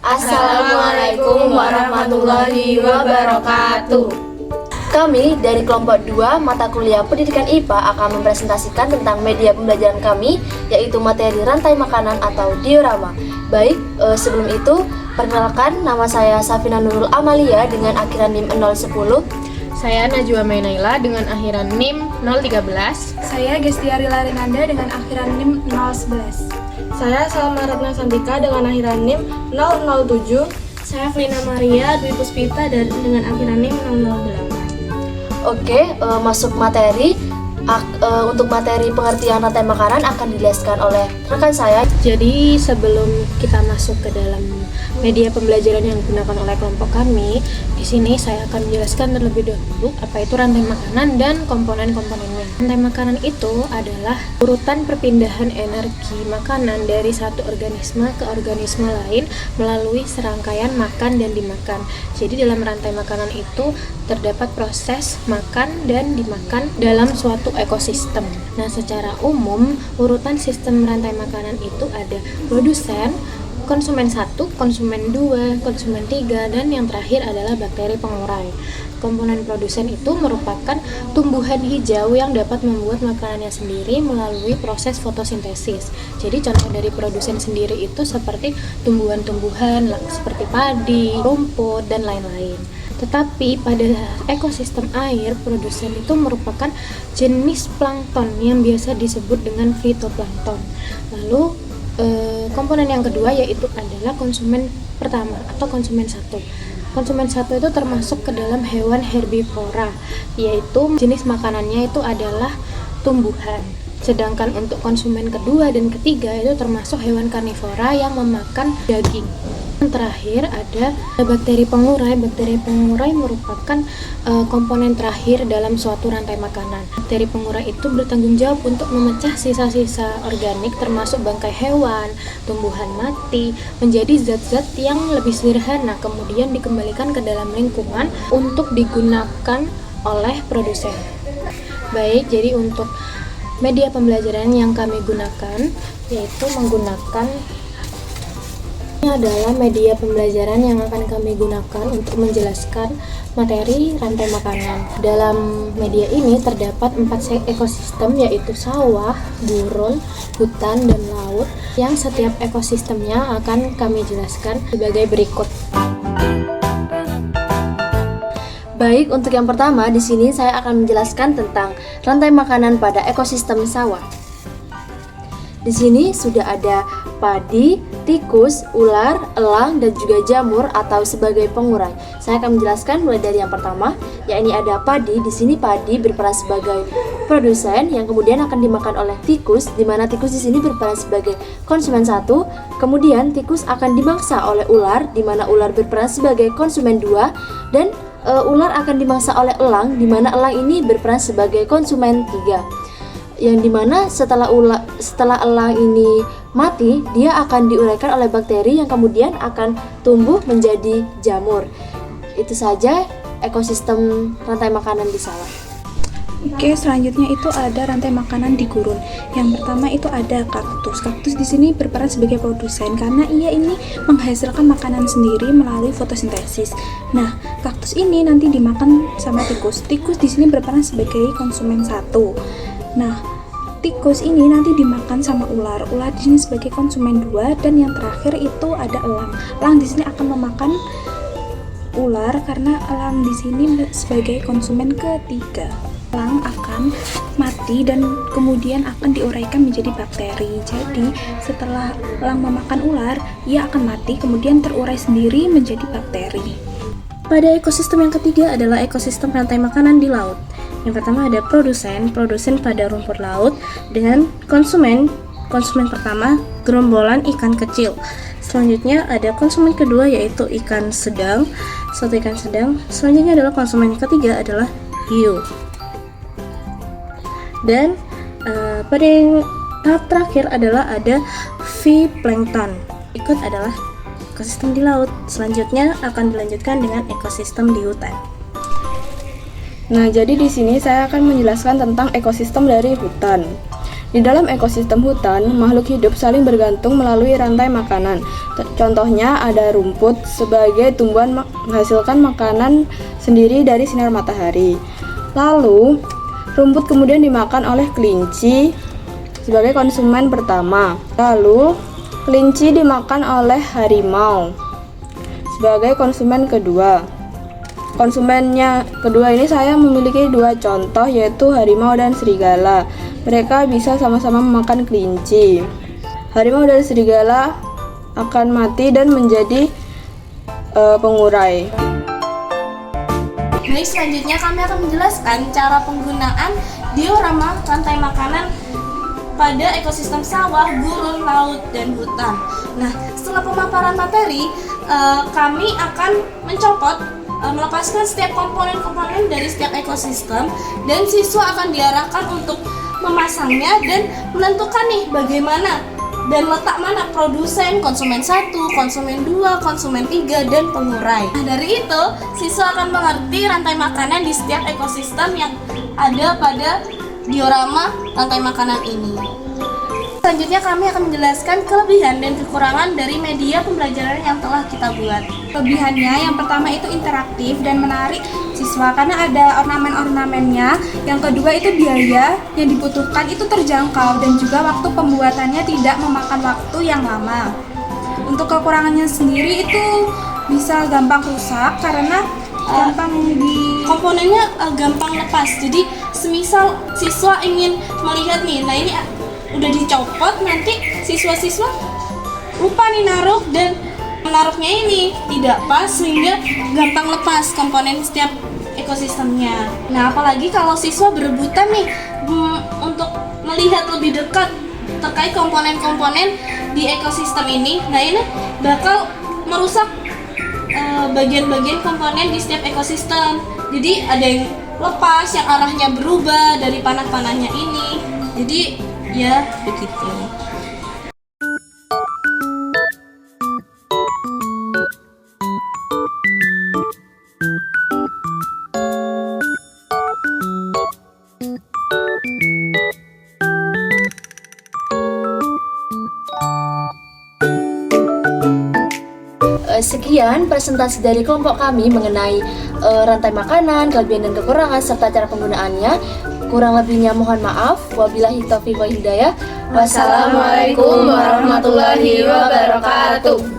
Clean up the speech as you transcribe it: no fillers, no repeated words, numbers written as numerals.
Assalamualaikum warahmatullahi wabarakatuh. Kami dari kelompok 2 mata kuliah Pendidikan IPA akan mempresentasikan tentang media pembelajaran kami, yaitu materi rantai makanan atau diorama. Baik, sebelum itu perkenalkan, nama saya Safina Nurul Amalia dengan akhiran NIM 010. Saya Najwa Mainaila dengan akhiran NIM 013. Saya Gestiari Larinanda dengan akhiran NIM 011. Saya Salma Ratna Santika dengan akhiran NIM 007. Saya Felina Maria Dwi Puspita dengan akhiran NIM 008. Oke, masuk materi. Untuk materi pengertian rantai makanan akan dijelaskan oleh rekan saya. Jadi sebelum kita masuk ke dalam media pembelajaran yang digunakan oleh kelompok kami, di sini saya akan menjelaskan terlebih dahulu apa itu rantai makanan dan komponen-komponennya. Rantai makanan itu adalah urutan perpindahan energi makanan dari satu organisme ke organisme lain melalui serangkaian makan dan dimakan. Jadi dalam rantai makanan itu terdapat proses makan dan dimakan dalam suatu ekosistem. Nah, secara umum urutan sistem rantai makanan itu ada produsen, konsumen 1, konsumen 2, konsumen 3, dan yang terakhir adalah bakteri pengurai. Komponen produsen itu merupakan tumbuhan hijau yang dapat membuat makanannya sendiri melalui proses fotosintesis. Jadi contoh dari produsen sendiri itu seperti tumbuhan-tumbuhan seperti padi, rumput, dan lain-lain. Tetapi pada ekosistem air, produsen itu merupakan jenis plankton yang biasa disebut dengan fitoplankton. Lalu komponen yang kedua yaitu adalah konsumen pertama atau konsumen 1. Konsumen 1 itu termasuk ke dalam hewan herbivora, yaitu jenis makanannya itu adalah tumbuhan. Sedangkan untuk konsumen kedua dan ketiga itu termasuk hewan karnivora yang memakan daging. Yang terakhir ada bakteri pengurai. Bakteri pengurai merupakan komponen terakhir dalam suatu rantai makanan. Bakteri pengurai itu bertanggung jawab untuk memecah sisa-sisa organik termasuk bangkai hewan, tumbuhan mati menjadi zat-zat yang lebih sederhana, kemudian dikembalikan ke dalam lingkungan untuk digunakan oleh produsen. Baik, jadi untuk media pembelajaran yang kami gunakan yaitu menggunakan ini adalah media pembelajaran yang akan kami gunakan untuk menjelaskan materi rantai makanan. Dalam media ini terdapat 4 ekosistem yaitu sawah, gurun, hutan, dan laut yang setiap ekosistemnya akan kami jelaskan sebagai berikut. Baik, untuk yang pertama di sini saya akan menjelaskan tentang rantai makanan pada ekosistem sawah. Di sini sudah ada padi, tikus, ular, elang, dan juga jamur atau sebagai pengurai. Saya akan menjelaskan mulai dari yang pertama, yakni ada padi. Di sini padi berperan sebagai produsen yang kemudian akan dimakan oleh tikus, di mana tikus di sini berperan sebagai konsumen 1. Kemudian tikus akan dimangsa oleh ular, di mana ular berperan sebagai konsumen 2, dan ular akan dimangsa oleh elang, di mana elang ini berperan sebagai konsumen 3. Yang dimana setelah elang ini mati, dia akan diuraikan oleh bakteri yang kemudian akan tumbuh menjadi jamur. Itu saja ekosistem rantai makanan di sawah. Oke, selanjutnya itu ada rantai makanan di gurun. Yang pertama itu ada kaktus. Kaktus di sini berperan sebagai produsen karena ia ini menghasilkan makanan sendiri melalui fotosintesis. Nah, kaktus ini nanti dimakan sama tikus. Tikus di sini berperan sebagai konsumen 1. Nah, tikus ini nanti dimakan sama ular. Ular di sini sebagai konsumen 2, dan yang terakhir itu ada elang. Elang di sini akan memakan ular karena elang di sini sebagai konsumen ketiga. Elang akan mati dan kemudian akan diuraikan menjadi bakteri. Jadi setelah elang memakan ular, ia akan mati kemudian terurai sendiri menjadi bakteri. Pada ekosistem yang ketiga adalah ekosistem rantai makanan di laut. Yang pertama ada produsen pada rumput laut dengan konsumen pertama gerombolan ikan kecil. Selanjutnya ada konsumen kedua yaitu ikan sedang, satu ikan sedang. Selanjutnya adalah konsumen ketiga adalah hiu. Dan pada yang tahap terakhir adalah ada zooplankton. Ikut adalah ekosistem di laut. Selanjutnya akan dilanjutkan dengan ekosistem di hutan. Nah, jadi di sini saya akan menjelaskan tentang ekosistem dari hutan. Di dalam ekosistem hutan, makhluk hidup saling bergantung melalui rantai makanan. Contohnya ada rumput sebagai tumbuhan menghasilkan makanan sendiri dari sinar matahari. Lalu, rumput kemudian dimakan oleh kelinci sebagai konsumen pertama. Lalu, kelinci dimakan oleh harimau sebagai konsumen kedua. Konsumennya kedua ini saya memiliki dua contoh, yaitu harimau dan serigala. Mereka bisa sama-sama memakan kelinci. Harimau dan serigala akan mati dan menjadi pengurai. Baik, selanjutnya kami akan menjelaskan cara penggunaan diorama rantai makanan pada ekosistem sawah, gurun, laut, dan hutan. Nah, setelah pemaparan materi, kami akan melepaskan setiap komponen-komponen dari setiap ekosistem, dan siswa akan diarahkan untuk memasangnya dan menentukan nih bagaimana dan letak mana produsen, konsumen 1, konsumen 2, konsumen 3, dan pengurai. Nah, dari itu, siswa akan mengerti rantai makanan di setiap ekosistem yang ada pada diorama rantai makanan ini. Selanjutnya kami akan menjelaskan kelebihan dan kekurangan dari media pembelajaran yang telah kita buat. Kelebihannya yang pertama itu interaktif dan menarik siswa karena ada ornamen-ornamennya. Yang kedua itu biaya yang dibutuhkan itu terjangkau dan juga waktu pembuatannya tidak memakan waktu yang lama. Untuk kekurangannya sendiri itu bisa gampang rusak karena komponennya gampang lepas. Jadi semisal siswa ingin melihat nih, nah ini udah dicopot, nanti siswa-siswa lupa nih naruh, dan menaruhnya ini tidak pas sehingga gampang lepas komponen setiap ekosistemnya. Nah, apalagi kalau siswa berebutan nih untuk melihat lebih dekat terkait komponen-komponen di ekosistem ini, nah ini bakal merusak bagian-bagian komponen di setiap ekosistem. Jadi ada yang lepas, yang arahnya berubah dari panah-panahnya ini. Jadi ya begitu. Sekian presentasi dari kelompok kami mengenai rantai makanan, kelebihan dan kekurangan, serta cara penggunaannya. Kurang lebihnya mohon maaf. Wabillahi taufiq wa hidayah. Wassalamualaikum warahmatullahi wabarakatuh.